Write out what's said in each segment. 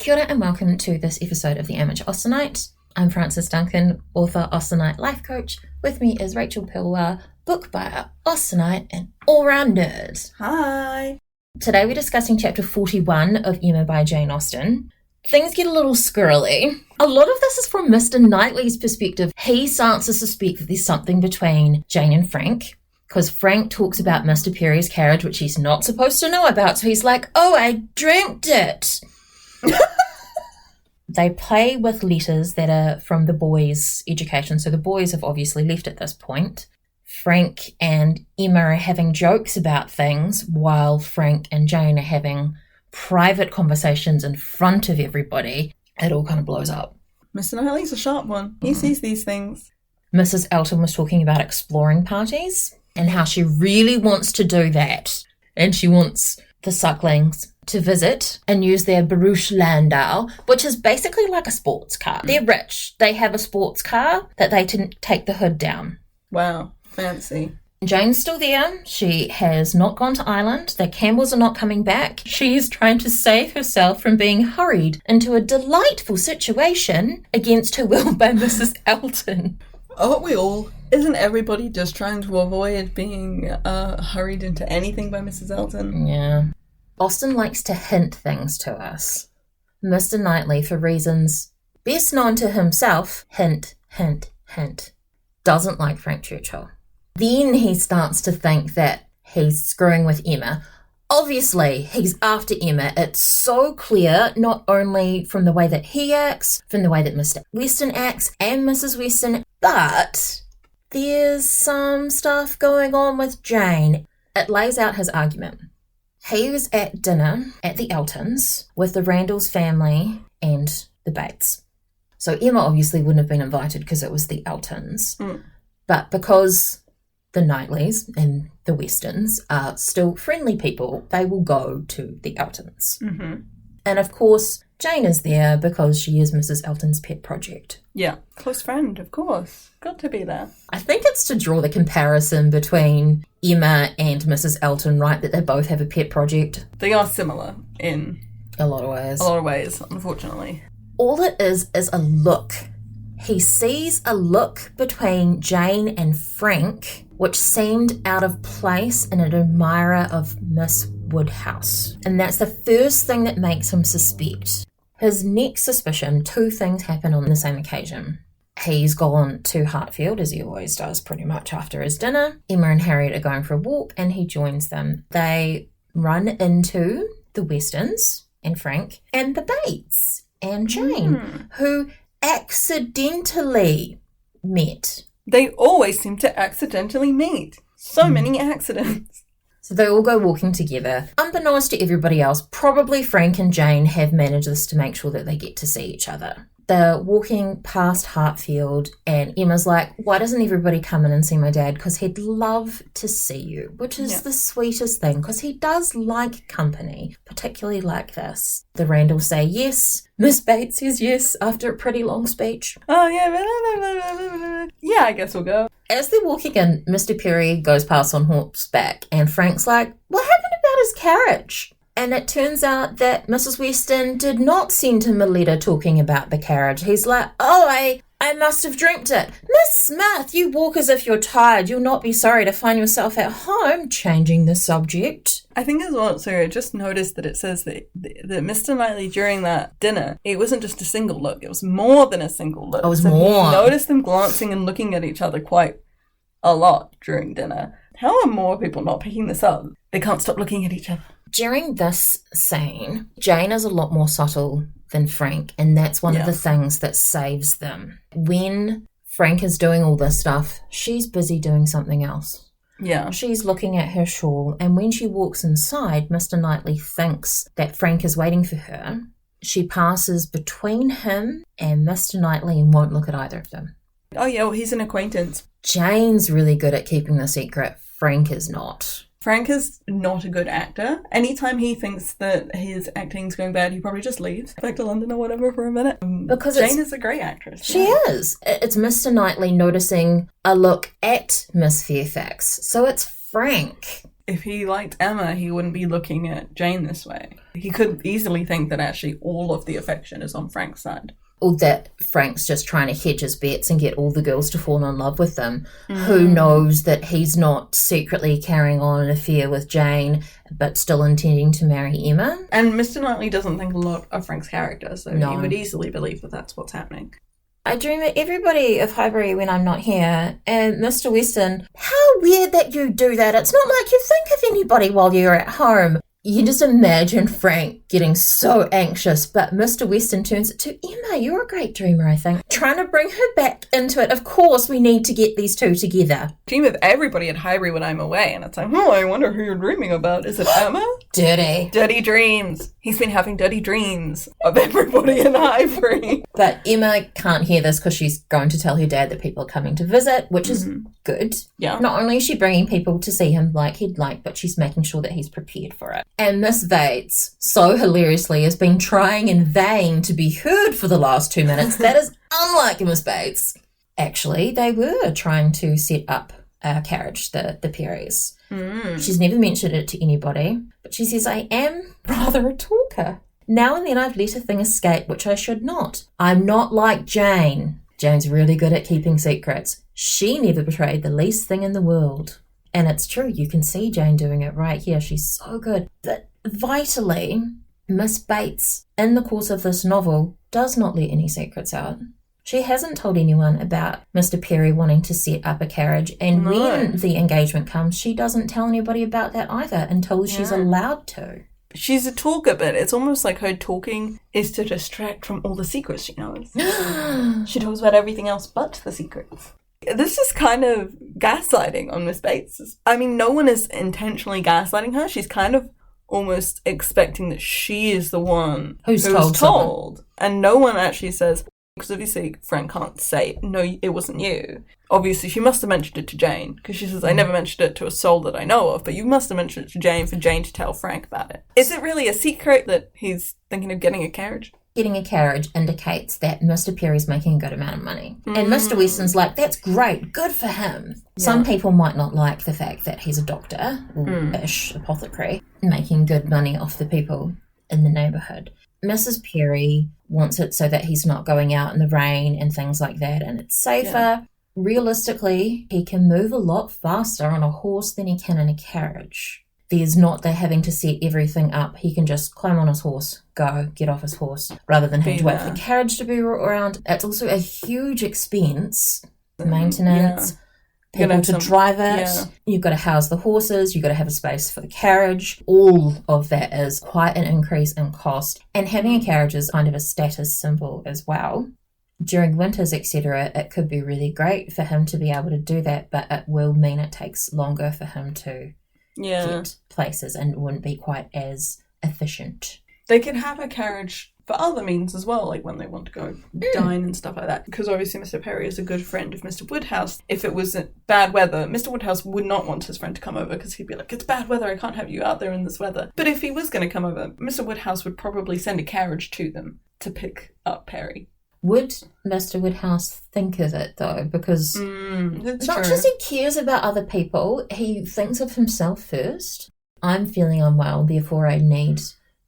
Kia ora and welcome to this episode of The Amateur Austenite. I'm Frances Duncan, author, Austenite life coach. With me is Rachel Pilwell, book buyer, Austenite, and all-round nerd. Hi! Today we're discussing chapter 41 of Emma by Jane Austen. Things get a little squirrely. A lot of this is from Mr. Knightley's perspective. He starts to suspect that there's something between Jane and Frank, because Frank talks about Mr. Perry's carriage, which he's not supposed to know about, so he's like, oh, I dreamt it. They play with letters that are from the boys' education, so the boys have obviously left at this point. Frank and Emma are having jokes about things while Frank and Jane are having private conversations in front of everybody. It all kind of blows up. Mr. Knightley's a sharp one. He sees these things. Mrs. Elton was talking about exploring parties and how she really wants to do that. And she wants the Sucklings to visit and use their barouche landau, which is basically like a sports car. They're rich. They have a sports car that they can take the hood down. Wow, fancy. Jane's still there. She has not gone to Ireland. The Campbells are not coming back. She is trying to save herself from being hurried into a delightful situation against her will by Mrs. Elton. Aren't we all? Isn't everybody just trying to avoid being hurried into anything by Mrs. Elton? Yeah. Austen likes to hint things to us. Mr. Knightley, for reasons best known to himself, hint, doesn't like Frank Churchill. Then he starts to think that he's screwing with Emma. Obviously, he's after Emma. It's so clear, not only from the way that he acts, from the way that Mr. Weston acts and Mrs. Weston, but there's some stuff going on with Jane. It lays out his argument. He was at dinner at the Eltons with the Randalls family and the Bates. So Emma obviously wouldn't have been invited because it was the Eltons. But because the Knightleys and the Westons are still friendly people, they will go to the Eltons. Mm-hmm. And of course, Jane is there because she is Mrs. Elton's pet project. Yeah, close friend, of course. Got to be there. I think it's to draw the comparison between Emma and Mrs. Elton, right? That they both have a pet project. They are similar in a lot of ways. A lot of ways, unfortunately. All it is a look. He sees a look between Jane and Frank, which seemed out of place in an admirer of Miss Woodhouse. And that's the first thing that makes him suspect. His next suspicion, two things happen on the same occasion. He's gone to Hartfield, as he always does pretty much after his dinner. Emma and Harriet are going for a walk and he joins them. They run into the Westons and Frank and the Bates and Jane, who accidentally met. They always seem to accidentally meet. So many accidents. So they all go walking together. Unbeknownst to everybody else, probably Frank and Jane have managed this to make sure that they get to see each other. They're walking past Hartfield and Emma's like, why doesn't everybody come in and see my dad? Because he'd love to see you, which is the sweetest thing because he does like company, particularly like this. The Randalls say yes. Miss Bates says yes after a pretty long speech. Oh, yeah. Yeah, I guess we'll go. As they're walking in, Mr. Perry goes past on horseback and Frank's like, what happened about his carriage? And it turns out that Mrs. Weston did not send him a letter talking about the carriage. He's like, oh, I must have dreamt it. Miss Smith, you walk as if you're tired. You'll not be sorry to find yourself at home. Changing the subject. I think as well, so I just noticed that it says that Mr. Knightley during that dinner, it wasn't just a single look. It was more than a single look. It was more. You noticed them glancing and looking at each other quite a lot during dinner. How are more people not picking this up? They can't stop looking at each other. During this scene, Jane is a lot more subtle than Frank, and that's one of the things that saves them. When Frank is doing all this stuff, she's busy doing something else. Yeah. She's looking at her shawl, and when she walks inside, Mr. Knightley thinks that Frank is waiting for her. She passes between him and Mr. Knightley and won't look at either of them. Oh, yeah, well, he's an acquaintance. Jane's really good at keeping the secret. Frank is not. Frank is not a good actor. Anytime he thinks that his acting's going bad, he probably just leaves back to London or whatever for a minute. Because Jane is a great actress. She is. It's Mr. Knightley noticing a look at Miss Fairfax. So it's Frank. If he liked Emma, he wouldn't be looking at Jane this way. He could easily think that actually all of the affection is on Frank's side. Or that Frank's just trying to hedge his bets and get all the girls to fall in love with them. Who knows that he's not secretly carrying on an affair with Jane, but still intending to marry Emma? And Mr. Knightley doesn't think a lot of Frank's character, so No. he would easily believe that that's what's happening. I dream of everybody of Highbury when I'm not here. And Mr. Weston, how weird that you do that. It's not like you think of anybody while you're at home. You can just imagine Frank getting so anxious, but Mr. Weston turns it to, Emma, you're a great dreamer, I think. Trying to bring her back into it. Of course, we need to get these two together. Dream of everybody at Highbury when I'm away, and it's like, I wonder who you're dreaming about. Is it Emma? Dirty. Dirty dreams. He's been having dirty dreams of everybody in Highbury. But Emma can't hear this because she's going to tell her dad that people are coming to visit, which is good. Yeah. Not only is she bringing people to see him like he'd like, but she's making sure that he's prepared for it. And Miss Bates, so hilariously, has been trying in vain to be heard for the last 2 minutes. That is unlike Miss Bates. Actually, they were trying to set up a carriage, the Perrys. She's never mentioned it to anybody, but she says, I am rather a talker. Now and then I've let a thing escape, which I should not. I'm not like Jane. Jane's really good at keeping secrets. She never betrayed the least thing in the world. And it's true, you can see Jane doing it right here. She's so good. But vitally, Miss Bates, in the course of this novel, does not let any secrets out. She hasn't told anyone about Mr. Perry wanting to set up a carriage. And when the engagement comes, she doesn't tell anybody about that either until she's allowed to. She's a talker, but it's almost like her talking is to distract from all the secrets she knows. She talks about everything else but the secrets. This is kind of gaslighting on Miss Bates. I mean, no one is intentionally gaslighting her. She's kind of almost expecting that she is the one who's told. And no one actually says, because obviously Frank can't say, no, it wasn't you. Obviously, she must have mentioned it to Jane, because she says, I never mentioned it to a soul that I know of, but you must have mentioned it to Jane for Jane to tell Frank about it. Is it really a secret that he's thinking of getting a carriage? Getting a carriage indicates that Mr. Perry's making a good amount of money. And Mr. Weston's like, that's great, good for him. Yeah. Some people might not like the fact that he's a doctor, or-ish apothecary, making good money off the people in the neighbourhood. Mrs. Perry wants it so that he's not going out in the rain and things like that, and it's safer. Yeah. Realistically, he can move a lot faster on a horse than he can in a carriage. There's not the having to set everything up. He can just climb on his horse, go, get off his horse, rather than having to wait for the carriage to be around. It's also a huge expense, maintenance, people to drive it. Yeah. You've got to house the horses. You've got to have a space for the carriage. All of that is quite an increase in cost. And having a carriage is kind of a status symbol as well. During winters, etc., it could be really great for him to be able to do that, but it will mean it takes longer for him to get places and wouldn't be quite as efficient. They can have a carriage for other means as well, like when they want to go dine and stuff like that. Because obviously Mr. Perry is a good friend of Mr. Woodhouse. If it was bad weather, Mr. Woodhouse would not want his friend to come over because he'd be like, it's bad weather, I can't have you out there in this weather. But if he was going to come over, Mr. Woodhouse would probably send a carriage to them to pick up Perry. Would Mr. Woodhouse think of it, though? Because not just he cares about other people, he thinks of himself first. I'm feeling unwell, therefore I need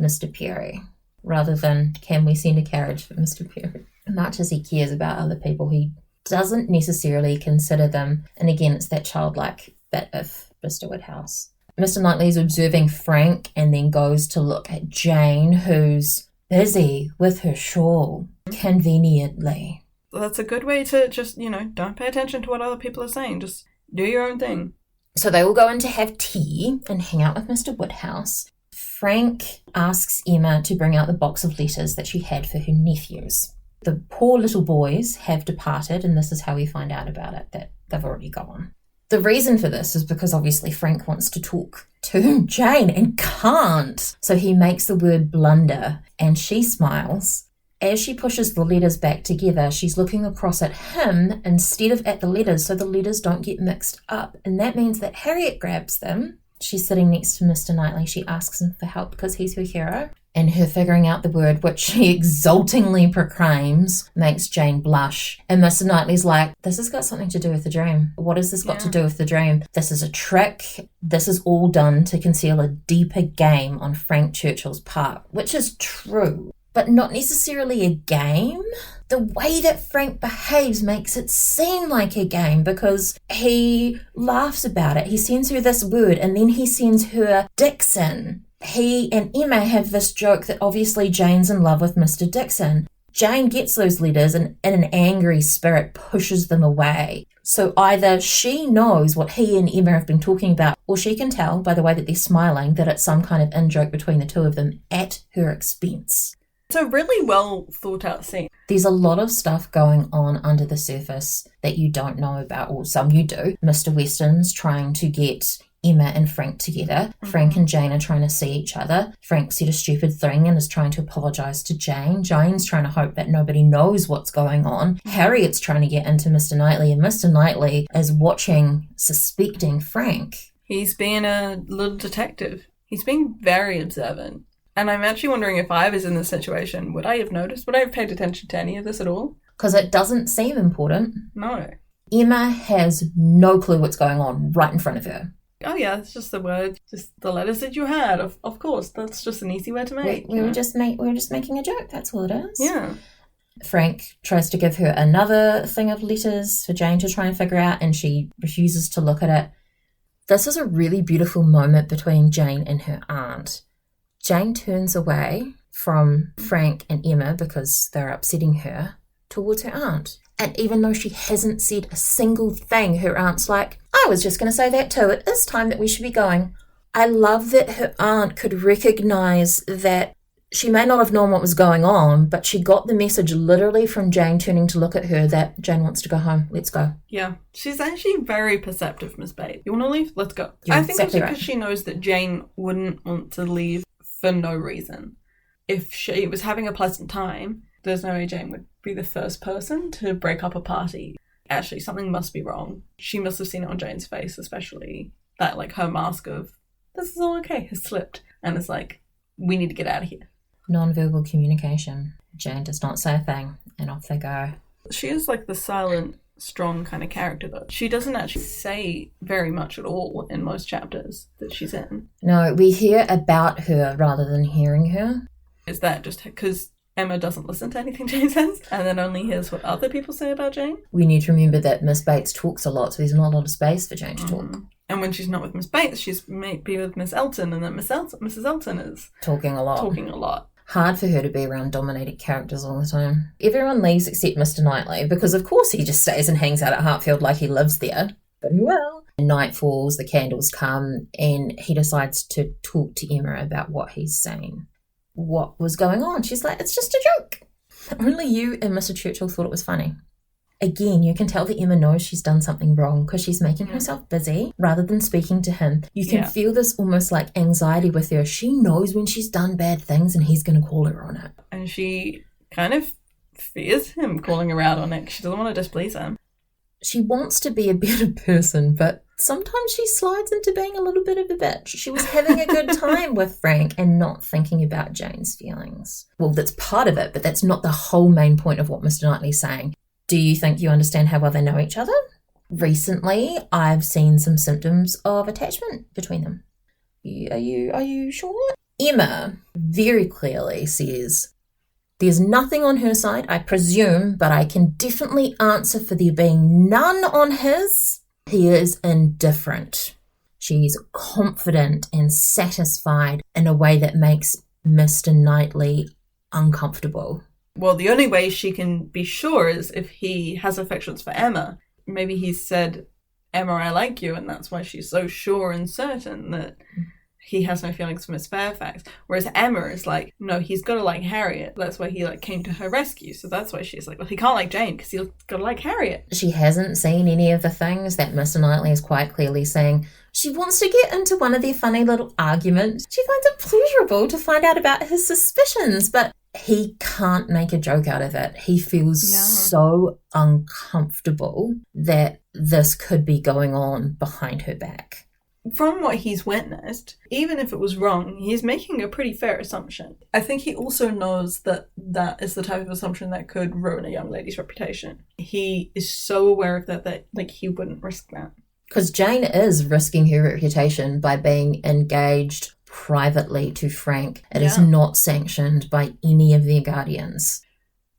Mr. Perry, rather than can we send a carriage for Mr. Perry? Much as he cares about other people, he doesn't necessarily consider them. And again, it's that childlike bit of Mr. Woodhouse. Mr. Knightley is observing Frank and then goes to look at Jane, who's busy with her shawl, conveniently. Well, that's a good way to just, don't pay attention to what other people are saying. Just do your own thing. So they will go in to have tea and hang out with Mr. Woodhouse. Frank asks Emma to bring out the box of letters that she had for her nephews. The poor little boys have departed, and this is how we find out about it, that they've already gone. The reason for this is because obviously Frank wants to talk to Jane and can't. So he makes the word blunder, and she smiles. As she pushes the letters back together, she's looking across at him instead of at the letters, so the letters don't get mixed up. And that means that Harriet grabs them. She's sitting next to Mr. Knightley. She asks him for help because he's her hero. And her figuring out the word, which she exultingly proclaims, makes Jane blush. And Mr. Knightley's like, this has got something to do with the dream. What has this got to do with the dream? This is a trick. This is all done to conceal a deeper game on Frank Churchill's part, which is true, but not necessarily a game. The way that Frank behaves makes it seem like a game because he laughs about it. He sends her this word and then he sends her Dixon. He and Emma have this joke that obviously Jane's in love with Mr. Dixon. Jane gets those letters and in an angry spirit pushes them away. So either she knows what he and Emma have been talking about, or she can tell by the way that they're smiling that it's some kind of in-joke between the two of them at her expense. It's a really well thought out scene. There's a lot of stuff going on under the surface that you don't know about, or some you do. Mr. Weston's trying to get Emma and Frank together. Frank and Jane are trying to see each other. Frank said a stupid thing and is trying to apologise to Jane. Jane's trying to hope that nobody knows what's going on. Harriet's trying to get into Mr. Knightley, and Mr. Knightley is watching, suspecting Frank. He's being a little detective. He's being very observant. And I'm actually wondering if I was in this situation, would I have noticed? Would I have paid attention to any of this at all? Because it doesn't seem important. No. Emma has no clue what's going on right in front of her. Oh yeah, it's just the word, just the letters that you had. Of course, that's just an easy way to make. We were just making a joke. That's all it is. Yeah. Frank tries to give her another thing of letters for Jane to try and figure out, and she refuses to look at it. This is a really beautiful moment between Jane and her aunt. Jane turns away from Frank and Emma because they're upsetting her towards her aunt. And even though she hasn't said a single thing, her aunt's like, I was just going to say that too. It is time that we should be going. I love that her aunt could recognise that she may not have known what was going on, but she got the message literally from Jane turning to look at her that Jane wants to go home. Let's go. Yeah. She's actually very perceptive, Miss Bates. You want to leave? Let's go. You're I think exactly it's because right. she knows that Jane wouldn't want to leave for no reason. If she was having a pleasant time, there's no way Jane would be the first person to break up a party. Actually, something must be wrong. She must have seen it on Jane's face, especially that, like, her mask of, this is all okay, has slipped. And it's like, we need to get out of here. Non-verbal communication. Jane does not say a thing, and off they go. She is, like, the silent, strong kind of character, though. She doesn't actually say very much at all in most chapters that she's in. No, we hear about her rather than hearing her. Is that just because Emma doesn't listen to anything Jane says and then only hears what other people say about Jane? We need to remember that Miss Bates talks a lot, so there's not a lot of space for Jane to talk. And when she's not with Miss Bates, she's maybe with Miss Elton, and then Mrs. Elton is Talking a lot. Hard for her to be around dominated characters all the time. Everyone leaves except Mr. Knightley, because of course he just stays and hangs out at Hartfield like he lives there. But he will. Night falls, the candles come, and he decides to talk to Emma about what he's saying. What was going on? She's like, it's just a joke. Only you and Mr. Churchill thought it was funny. Again, you can tell that Emma knows she's done something wrong because she's making herself busy rather than speaking to him. You can feel this almost like anxiety with her. She knows when she's done bad things and he's going to call her on it. And she kind of fears him calling her out on it. She doesn't want to displease him. She wants to be a better person, but sometimes she slides into being a little bit of a bitch. She was having a good time with Frank and not thinking about Jane's feelings. Well, that's part of it, but that's not the whole main point of what Mr. Knightley's saying. Do you think you understand how well they know each other? Recently, I've seen some symptoms of attachment between them. Are you sure? Emma very clearly says, there's nothing on her side, I presume, but I can definitely answer for there being none on his. He is indifferent. She's confident and satisfied in a way that makes Mr. Knightley uncomfortable. Well, the only way she can be sure is if he has affections for Emma. Maybe he's said, Emma, I like you, and that's why she's so sure and certain that he has no feelings for Miss Fairfax. Whereas Emma is like, no, he's got to like Harriet. That's why he came to her rescue. So that's why she's like, well, he can't like Jane because he's got to like Harriet. She hasn't seen any of the things that Mr. Knightley is quite clearly saying. She wants to get into one of their funny little arguments. She finds it pleasurable to find out about his suspicions, but he can't make a joke out of it. He feels so uncomfortable that this could be going on behind her back. from what he's witnessed, even if it was wrong, he's making a pretty fair assumption. I think he also knows that that is the type of assumption that could ruin a young lady's reputation. He is so aware of that like he wouldn't risk that. Because Jane is risking her reputation by being engaged privately to Frank. It is not sanctioned by any of their guardians.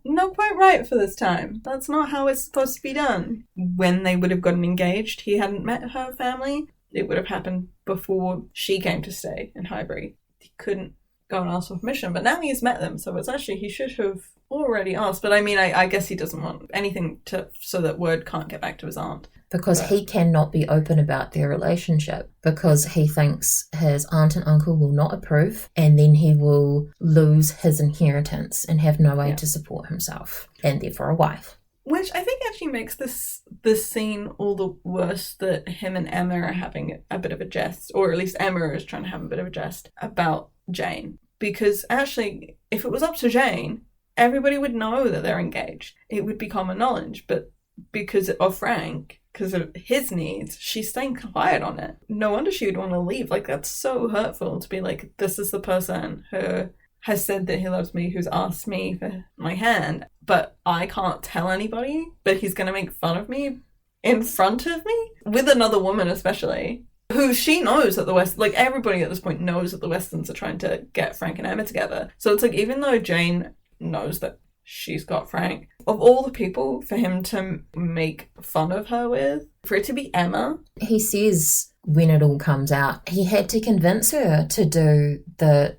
Not quite right for this time. That's not how it's supposed to be done. When they would have gotten engaged, he hadn't met her family. It would have happened before she came to stay in Highbury. He couldn't go and ask for permission, but now he's met them, so it's actually, he should have already asked. But I mean, I guess he doesn't want anything so that word can't get back to his aunt. Because he cannot be open about their relationship, because he thinks his aunt and uncle will not approve, and then he will lose his inheritance and have no way to support himself, and therefore a wife. Which I think actually makes this scene all the worse, that him and Emma are having a bit of a jest, or at least Emma is trying to have a bit of a jest about Jane. Because actually, if it was up to Jane, everybody would know that they're engaged. It would be common knowledge, but because of Frank, because of his needs, she's staying quiet on it. No wonder she would want to leave. Like, that's so hurtful to be like, this is the person who has said that he loves me, who's asked me for my hand, but I can't tell anybody, but he's going to make fun of me in front of me, with another woman especially, who she knows that the West, like everybody at this point knows that the Westons are trying to get Frank and Emma together. So it's like, even though Jane knows that she's got Frank, of all the people for him to make fun of her with, for it to be Emma. He says when it all comes out, he had to convince her to do the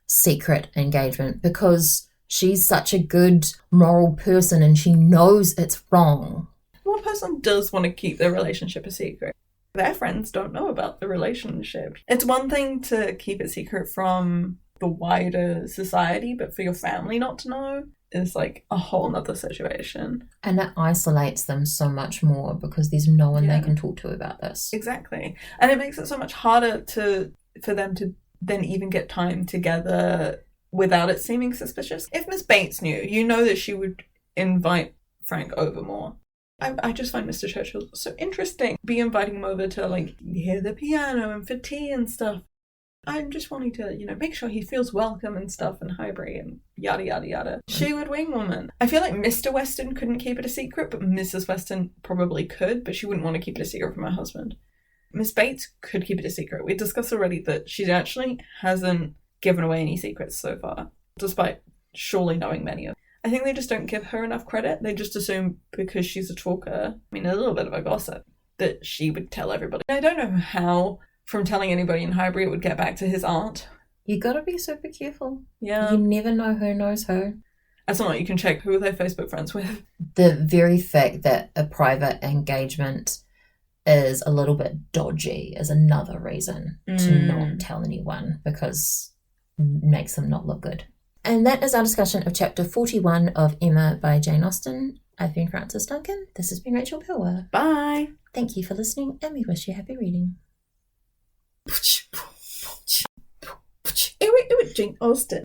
secret engagement because she's such a good moral person and she knows it's wrong. One person does want to keep their relationship a secret. Their friends don't know about the relationship. It's one thing to keep it secret from the wider society, but for your family not to know is like a whole nother situation. And it isolates them so much more because there's no one they can talk to about this. Exactly. And it makes it so much harder for them to then even get time together without it seeming suspicious. If Miss Bates knew, you know that she would invite Frank over more. I just find Mr. Churchill so interesting. Be inviting him over to like hear the piano and for tea and stuff. I'm just wanting to, make sure he feels welcome and stuff in Highbury and yada, yada, yada. She would wing woman. I feel like Mr. Weston couldn't keep it a secret, but Mrs. Weston probably could, but she wouldn't want to keep it a secret from her husband. Miss Bates could keep it a secret. We discussed already that she actually hasn't given away any secrets so far, despite surely knowing many of them. I think they just don't give her enough credit. They just assume because she's a talker, a little bit of a gossip, that she would tell everybody. I don't know how, from telling anybody in Highbury, it would get back to his aunt. You gotta be super careful. Yeah. You never know who knows who. That's not like you can check who are they Facebook friends with. The very fact that a private engagement is a little bit dodgy is another reason to not tell anyone, because it makes them not look good. And that is our discussion of chapter 41 of Emma by Jane Austen. I've been Frances Duncan. This has been Rachel Pilwer. Bye. Thank you for listening, and we wish you happy reading. Jane Austen.